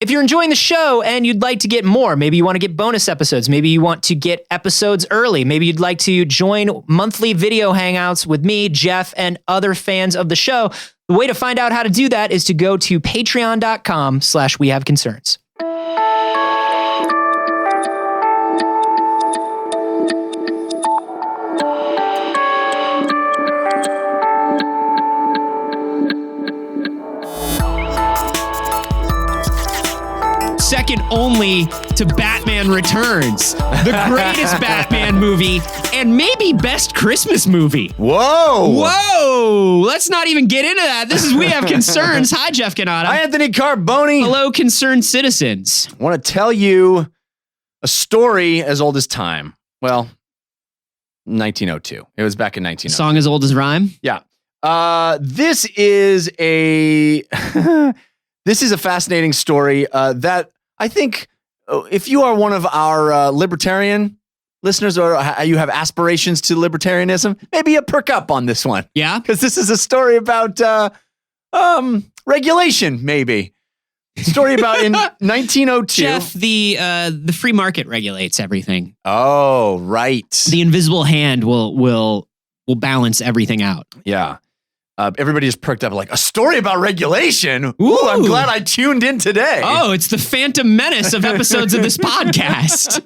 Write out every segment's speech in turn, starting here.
If you're enjoying the show and you'd like to get more, maybe you want to get bonus episodes, maybe you want to get episodes early, maybe you'd like to join monthly video hangouts with me, Jeff, and other fans of the show, the way to find out how to do that is to go to patreon.com/wehaveconcerns. Second only to Batman Returns, the greatest Batman movie, and maybe best Christmas movie. Whoa! Let's not even get into that. This is We Have Concerns. Hi, Jeff Cannata. Hi, Anthony Carboni. Hello, concerned citizens. I want to tell you a story as old as time. Well, 1902. It was back in 1902. Song as old as rhyme? Yeah. This is a this is a fascinating story that I think if you are one of our libertarian listeners or you have aspirations to libertarianism, maybe you perk up on this one. Yeah? Because this is a story about regulation, maybe. Story about in 1902. Jeff, the free market regulates everything. Oh, right. The invisible hand will balance everything out. Yeah. Everybody just perked up like, a story about regulation? Ooh, I'm glad I tuned in today. Oh, it's the Phantom Menace of episodes of this podcast.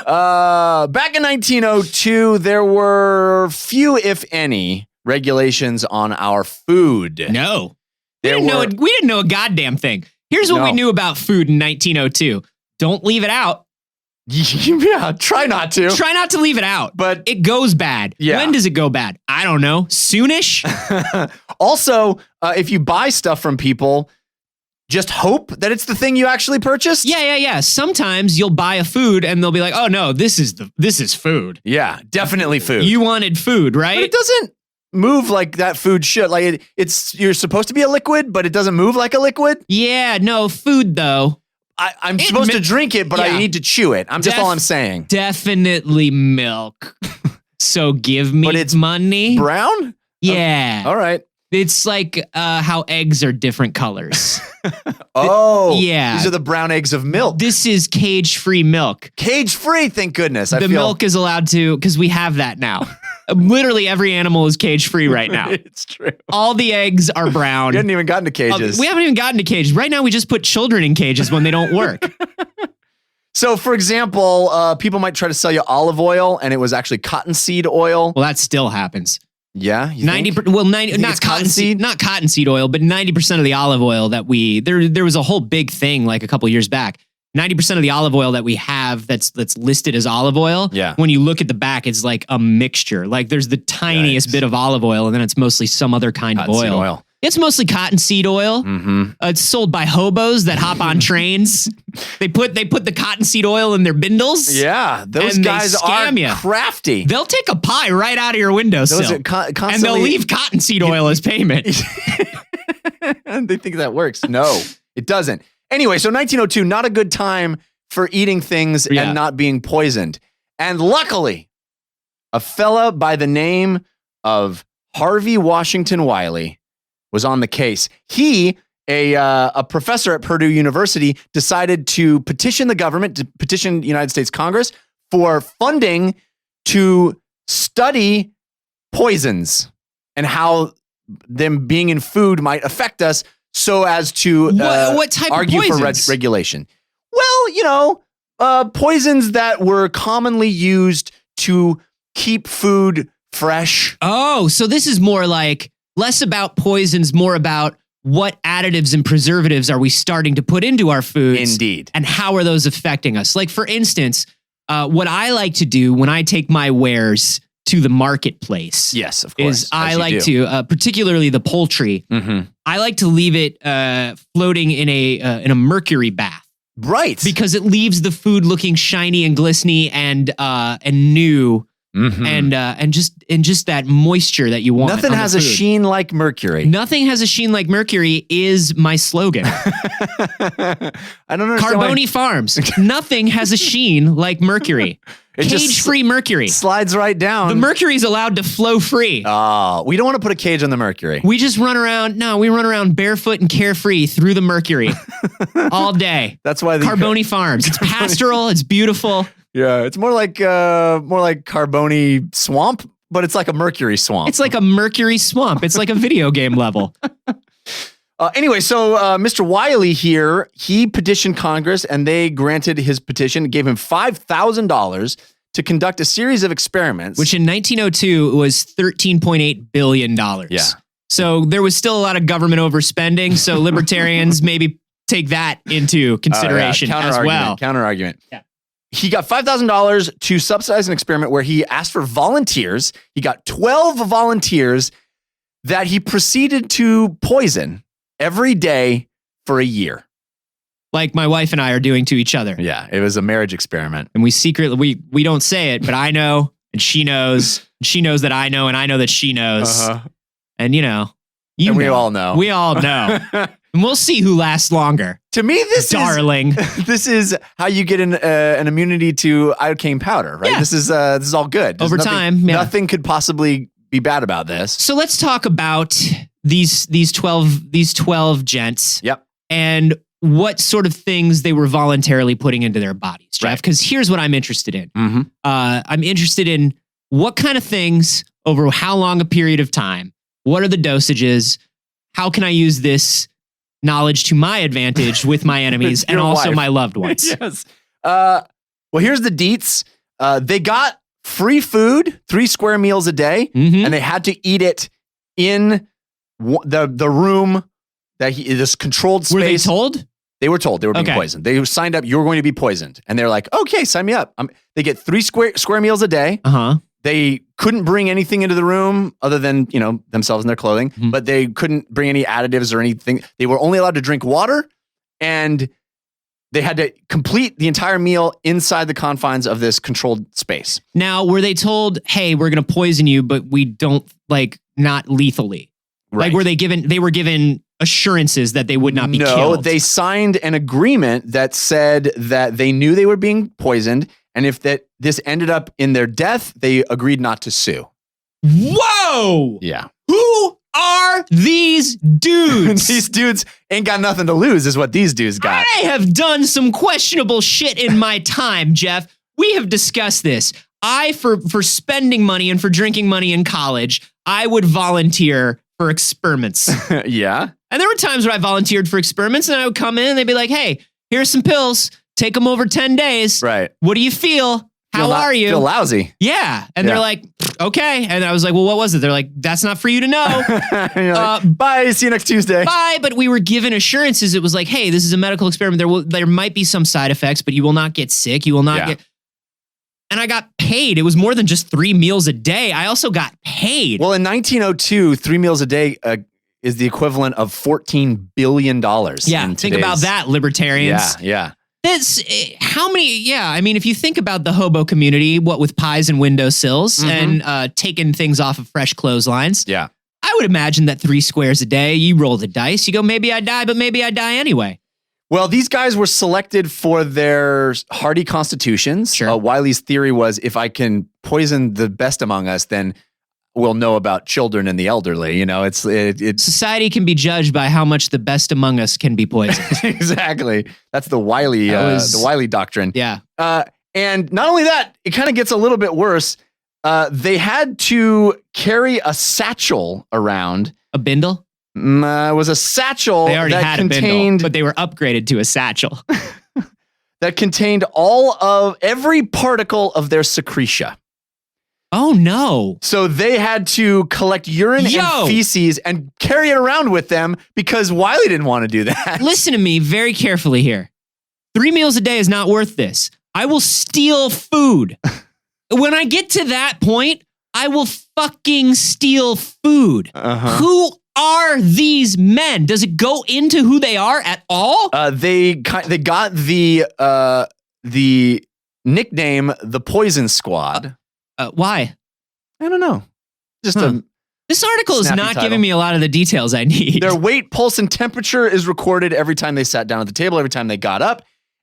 Back in 1902, there were few, if any, regulations on our food. No. We didn't know a goddamn thing. Here's what we knew about food in 1902. Don't leave it out. Yeah, try not to. Try not to leave it out. But it goes bad. Yeah. When does it go bad? I don't know. Soonish? Also, if you buy stuff from people, just hope that it's the thing you actually purchased. Yeah. Sometimes you'll buy a food and they'll be like, oh no, this is food. Yeah, definitely food. You wanted food, right? But it doesn't move like that food should. Like it's you're supposed to be a liquid, but it doesn't move like a liquid. Yeah, no, food though. I'm supposed to drink it, but I need to chew it. That's all I'm saying. Definitely milk. So give me money. Brown? Yeah. All right. It's like how eggs are different colors. Oh. Yeah. These are the brown eggs of milk. This is cage-free milk. Cage-free, thank goodness. The milk is allowed to, because we have that now. Literally every animal is cage-free right now. It's true. All the eggs are brown. We haven't even gotten to cages. We haven't even gotten to cages. Right now, we just put children in cages when they don't work. So, for example, people might try to sell you olive oil, and it was actually cottonseed oil. Well, that still happens. Yeah, 90. Well, 90. Not cottonseed. Not cottonseed oil, but 90% of the olive oil that there was a whole big thing like a couple years back. 90% of the olive oil that we have that's listed as olive oil. Yeah. When you look at the back, it's like a mixture. Like there's the tiniest bit of olive oil, and then it's mostly some other kind of oil. It's mostly cottonseed oil. Mm-hmm. It's sold by hobos that hop on trains. They put the cottonseed oil in their bindles. Yeah, those guys are crafty. They'll take a pie right out of your windowsill, and they'll leave cottonseed oil as payment. They think that works. No, it doesn't. Anyway, so 1902, not a good time for eating things and not being poisoned. And luckily, a fella by the name of Harvey Washington Wiley was on the case. He, a professor at Purdue University, decided to petition the government, to petition the United States Congress for funding to study poisons and how them being in food might affect us, so as to what type argue of for regulation. Well, poisons that were commonly used to keep food fresh. Oh, so this is more like less about poisons, more about what additives and preservatives are we starting to put into our foods? Indeed. And how are those affecting us? Like, for instance, what I like to do when I take my wares to the marketplace. Yes, of course. Is I like to, particularly the poultry, I like to leave it floating in a mercury bath. Right. Because it leaves the food looking shiny and glistening and new. And just that moisture that you want. Nothing has a sheen like mercury. Nothing has a sheen like mercury is my slogan. I don't understand. Carboni Farms. Nothing has a sheen like mercury. Cage-free mercury. Slides right down. The mercury's allowed to flow free. Oh, we don't want to put a cage on the mercury. We just run around. No, we run around barefoot and carefree through the mercury all day. That's why Carboni Farms. It's pastoral. It's beautiful. Yeah, it's more like Carboni Swamp, but it's like a mercury swamp. It's like a mercury swamp. It's like a video game level. Anyway, so Mr. Wiley here, he petitioned Congress and they granted his petition, gave him $5,000 to conduct a series of experiments. Which in 1902 was $13.8 billion. Yeah. So there was still a lot of government overspending. So libertarians maybe take that into consideration as well. Counter-argument. Yeah. He got $5,000 to subsidize an experiment where he asked for volunteers. He got 12 volunteers that he proceeded to poison every day for a year. Like my wife and I are doing to each other. Yeah, it was a marriage experiment. And we secretly, we don't say it, but I know, and she knows, and she knows that I know, and I know that she knows. And we all know. We all know. And we'll see who lasts longer. To me, this is how you get an immunity to iocane powder, right? Yeah. This is all good. Over time. Nothing could possibly be bad about this. So let's talk about these 12 gents. Yep. And what sort of things they were voluntarily putting into their bodies, Jeff. Because here's what I'm interested in. Mm-hmm. I'm interested in what kind of things over how long a period of time. What are the dosages? How can I use this knowledge to my advantage with my enemies and also my loved ones? Yes. Well, here's the deets. They got free food, 3 square meals a day, and they had to eat it in the room this controlled space. Were they told? They were told they were being poisoned. They signed up. You were going to be poisoned, and they're like, "Okay, sign me up." They get 3 square meals a day. They couldn't bring anything into the room other than themselves and their clothing, but they couldn't bring any additives or anything. They were only allowed to drink water, and they had to complete the entire meal inside the confines of this controlled space. Now, were they told, "Hey, we're going to poison you, but we don't not lethally"? Right. Like, they were given assurances that they would not be killed? No, they signed an agreement that said that they knew they were being poisoned, and if this ended up in their death, they agreed not to sue. Whoa! Yeah. Who are these dudes? These dudes ain't got nothing to lose, is what these dudes got. I have done some questionable shit in my time, Jeff. We have discussed this. For spending money and for drinking money in college, I would volunteer for experiments. Yeah. And there were times where I volunteered for experiments and I would come in and they'd be like, "Hey, here's some pills. Take them over 10 days. Right. What do you feel? How are you?" Feel lousy. Yeah. And they're like, "Okay." And I was like, "Well, what was it?" They're like, "That's not for you to know." Like, bye. See you next Tuesday. Bye. But we were given assurances. It was like, "Hey, this is a medical experiment. There might be some side effects, but you will not get sick. You will not get..." And I got paid. It was more than just 3 meals a day. I also got paid. Well, in 1902, 3 meals a day is the equivalent of $14 billion. Yeah, think about that, libertarians. Yeah. How many? I mean, if you think about the hobo community, what with pies and windowsills and taking things off of fresh clotheslines. Yeah. I would imagine that 3 squares a day, you roll the dice. You go, maybe I die, but maybe I die anyway. Well, these guys were selected for their hardy constitutions. Sure. Wiley's theory was, if I can poison the best among us, then we'll know about children and the elderly. It's society can be judged by how much the best among us can be poisoned. Exactly. That's the Wiley doctrine. Yeah. And not only that, it kind of gets a little bit worse. They had to carry a satchel around. A bindle? It was a satchel they already that had contained, a bindle, but they were upgraded to a satchel. that contained every particle of their secretia. Oh, no. So they had to collect urine and feces and carry it around with them because Wiley didn't want to do that. Listen to me very carefully here. 3 meals a day is not worth this. I will steal food. When I get to that point, I will fucking steal food. Who are these men? Does it go into who they are at all? They got the nickname the Poison Squad. Why? I don't know. Just this article is not giving me a lot of the details I need. Their weight, pulse, and temperature is recorded every time they sat down at the table, every time they got up.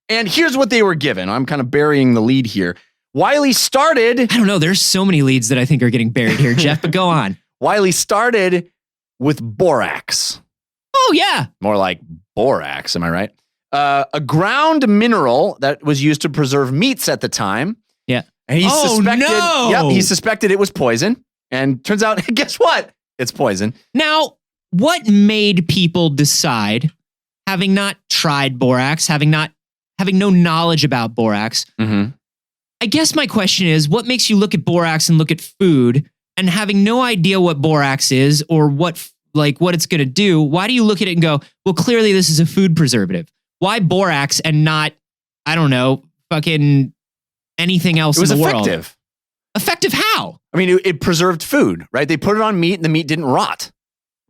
And here's what they were given. I'm kind of burying the lead here. Wiley started. I don't know. There's so many leads that I think are getting buried here, Jeff, but go on. Wiley started with borax. Oh, yeah. More like borax, am I right? A ground mineral that was used to preserve meats at the time. Yeah. And he he suspected it was poison. And turns out, guess what? It's poison. Now, what made people decide, having not tried borax, having no knowledge about borax? Mm-hmm. I guess my question is, what makes you look at borax and look at food and having no idea what borax is or what it's going to do? Why do you look at it and go, well, clearly this is a food preservative? Why borax and not, I don't know, fucking anything else in the world? It was effective. Effective how? I mean, it preserved food, right? They put it on meat and the meat didn't rot.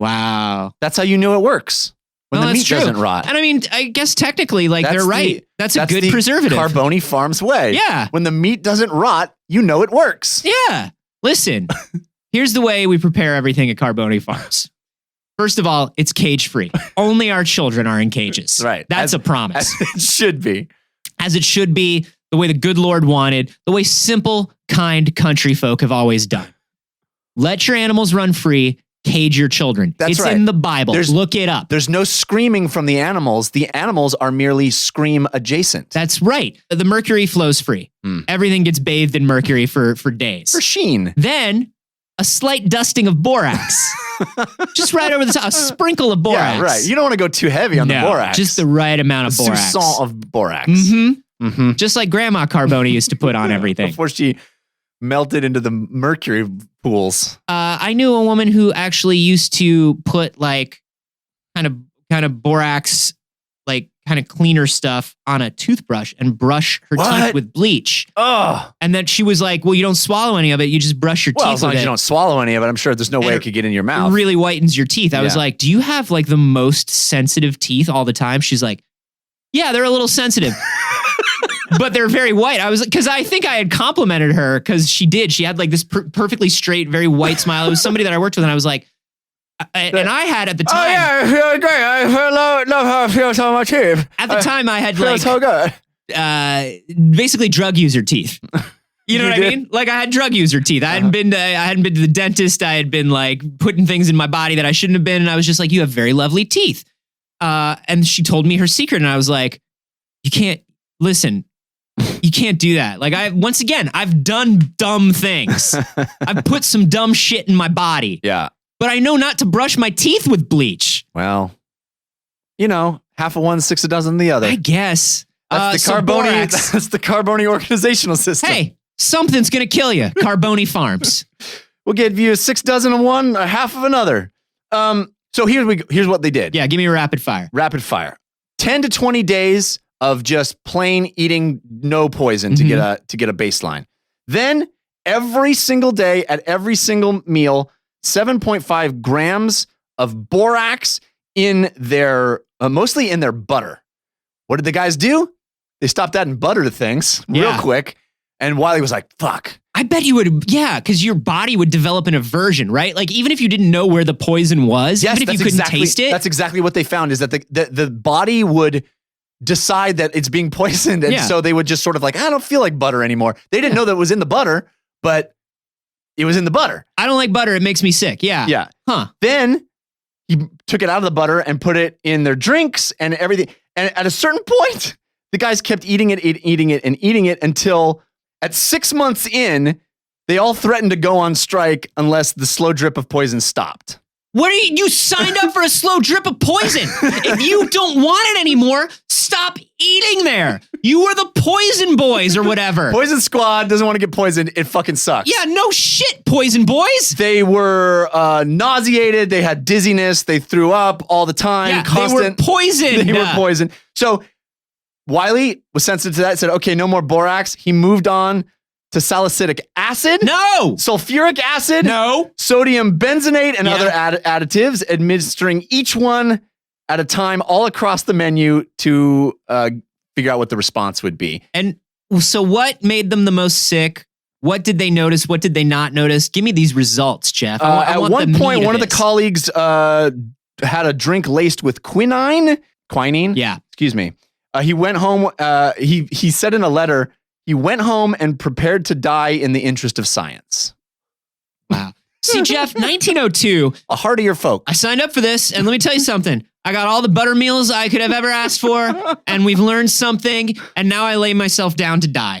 Wow. That's how you know it works. When the meat doesn't rot. And I mean, I guess technically, they're right. That's a good preservative. Carboni Farms way. Yeah. When the meat doesn't rot, you know it works. Yeah. Listen, here's the way we prepare everything at Carboni Farms. First of all, it's cage-free. Only our children are in cages. Right. That's a promise. As it should be. As it should be, the way the good Lord wanted, the way simple, kind country folk have always done. Let your animals run free, cage your children. It's in the Bible. Look it up. There's no screaming from the animals. The animals are merely scream adjacent. That's right. The mercury flows free. Everything gets bathed in mercury for days. For sheen. Then a slight dusting of borax. Just right over the top. A sprinkle of borax. Yeah, right. You don't want to go too heavy on the borax. Just the right amount of borax. Soupçon of borax. Mm-hmm. Mm-hmm. Just like Grandma Carboni used to put on everything. Before she melted into the mercury pools. I knew a woman who actually used to put kind of borax, kind of cleaner stuff on a toothbrush and brush her teeth with bleach. Oh. And then she was like, well, you don't swallow any of it. You just brush your teeth as long as you don't swallow any of it, I'm sure there's no way it could get in your mouth. It really whitens your teeth. I was like, do you have the most sensitive teeth all the time? She's like, yeah, they're a little sensitive. But they're very white. Because I think I had complimented her because she did. She had this perfectly straight, very white smile. It was somebody that I worked with, and I was like, and I had at the time. Oh yeah, I feel great. I love how it feels on my teeth. At the time, I had feels so good. Basically drug user teeth. You know what I mean? I had drug user teeth. I hadn't been to the dentist. I had been putting things in my body that I shouldn't have been, and I was just like, you have very lovely teeth. And she told me her secret, and I was like, you can't listen. You can't do that. I've done dumb things. I've put some dumb shit in my body. Yeah. But I know not to brush my teeth with bleach. Well, half of one, six a dozen of the other. I guess. That's the Carboni. That's the Carboni organizational system. Hey, something's gonna kill you. Carboni Farms. We'll give you 6 dozen of one, a half of another. So here's what they did. Yeah, give me a rapid fire. Rapid fire. 10 to 20 days of just plain eating no poison to get a baseline. Then every single day at every single meal, 7.5 grams of borax in their mostly in their butter. What did the guys do? They stopped adding butter to things real quick. And Wiley was like, fuck. I bet you would, because your body would develop an aversion, right? Even if you didn't know where the poison was, even if you couldn't taste it. That's exactly what they found, is that the body would decide that it's being poisoned. And so they would just sort of I don't feel like butter anymore. They didn't know that it was in the butter, but it was in the butter. I don't like butter. It makes me sick. Yeah. Yeah. Huh. Then he took it out of the butter and put it in their drinks and everything. And at a certain point, the guys kept eating it until at 6 months in, they all threatened to go on strike unless the slow drip of poison stopped. What are you signed up for a slow drip of poison? If you don't want it anymore, stop eating there. You are the poison boys or whatever. Poison squad doesn't want to get poisoned. It fucking sucks. Yeah, no shit, poison boys. They were nauseated. They had dizziness. They threw up all the time. Yeah, they were poisoned. They were poisoned. So Wiley was sensitive to that, said, okay, no more borax. He moved on to salicylic acid. No. Sulfuric acid. No. Sodium benzenate and other additives, administering each one at a time all across the menu to figure out what the response would be. And so what made them the most sick? What did they notice? What did they not notice? Give me these results, Jeff. At one point, one of the colleagues had a drink laced with quinine. Yeah. Excuse me. He went home. He said in a letter, he went home and prepared to die in the interest of science. Wow. See, Jeff, 1902. A heartier folk. I signed up for this, and let me tell you something. I got all the butter meals I could have ever asked for, and we've learned something, and now I lay myself down to die.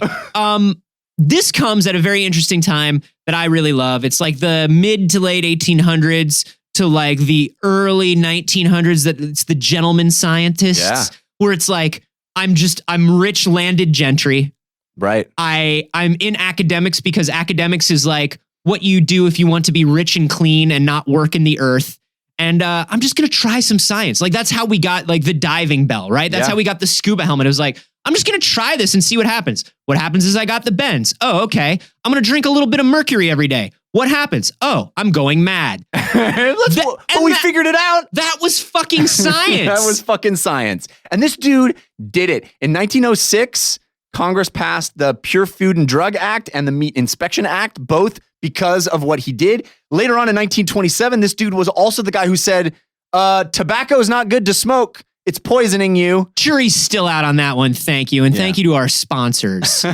This comes at a very interesting time that I really love. It's like the mid to late 1800s to like the early 1900s. That it's the gentleman scientists, where it's like I'm rich landed gentry. Right. I'm in academics because academics is like what you do if you want to be rich and clean and not work in the earth. And I'm just going to try some science. Like, that's how we got like the diving bell, right? That's how we got the scuba helmet. It was like, I'm just going to try this and see what happens. What happens is I got the bends. Oh, okay. I'm going to drink a little bit of mercury every day. What happens? Oh, I'm going mad. We figured it out. That was fucking science. That was fucking science. And this dude did it. In 1906, Congress passed the Pure Food and Drug Act and the Meat Inspection Act, both because of what he did. Later on in 1927, this dude was also the guy who said, tobacco is not good to smoke. It's poisoning you. Jury's still out on that one. Thank you. And thank you to our sponsors,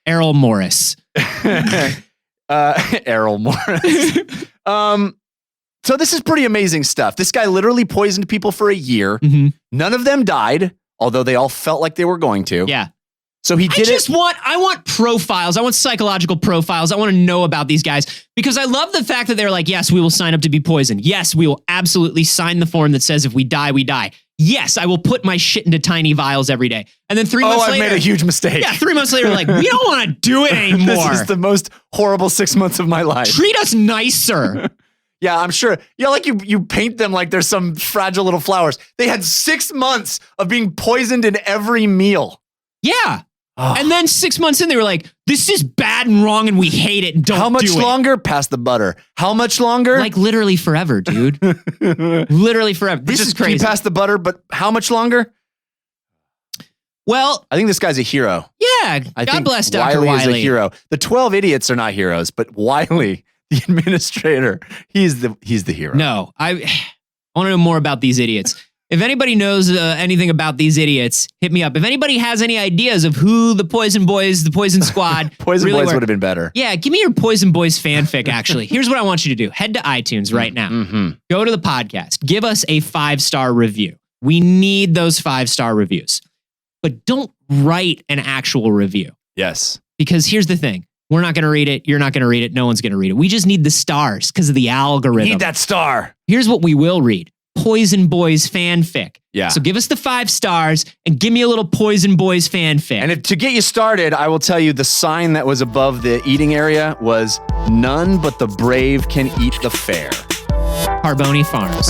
Errol Morris. Errol Morris. So this is pretty amazing stuff. This guy literally poisoned people for a year. Mm-hmm. None of them died, although they all felt like they were going to. Yeah. So he did I want profiles. I want psychological profiles. I want to know about these guys because I love the fact that they're like, yes, we will sign up to be poisoned. Yes, we will absolutely sign the form that says if we die, we die. Yes, I will put my shit into tiny vials every day. And then 3 months later, I've made a huge mistake. Yeah, 3 months later, like, we don't want to do it anymore. This is the most horrible 6 months of my life. Treat us nicer. Yeah, I'm sure. Yeah, like you paint them like they're some fragile little flowers. They had 6 months of being poisoned in every meal. Yeah. Oh. And then 6 months in, they were like, this is bad and wrong and we hate it. Don't do it. How much longer? Pass the butter. How much longer? Like literally forever, dude. Literally forever. This is crazy. You pass the butter, but how much longer? Well, I think this guy's a hero. Yeah. God bless Dr. Wiley. Wiley is a hero. The 12 idiots are not heroes, but Wiley, the administrator, he's the hero. No, I want to know more about these idiots. If anybody knows anything about these idiots, hit me up. If anybody has any ideas of who the Poison Boys, the Poison Squad... Poison Boys would have been better. Yeah, give me your Poison Boys fanfic, actually. Here's what I want you to do. Head to iTunes right now. Mm-hmm. Go to the podcast. Give us a 5-star review. We need those 5-star reviews. But don't write an actual review. Yes. Because here's the thing. We're not going to read it. You're not going to read it. No one's going to read it. We just need the stars because of the algorithm. Need that star. Here's what we will read. Poison Boys fanfic. Yeah. So give us the 5 stars and give me a little Poison Boys fanfic. And to get you started, I will tell you the sign that was above the eating area was none but the brave can eat the fair. Carboni Farms.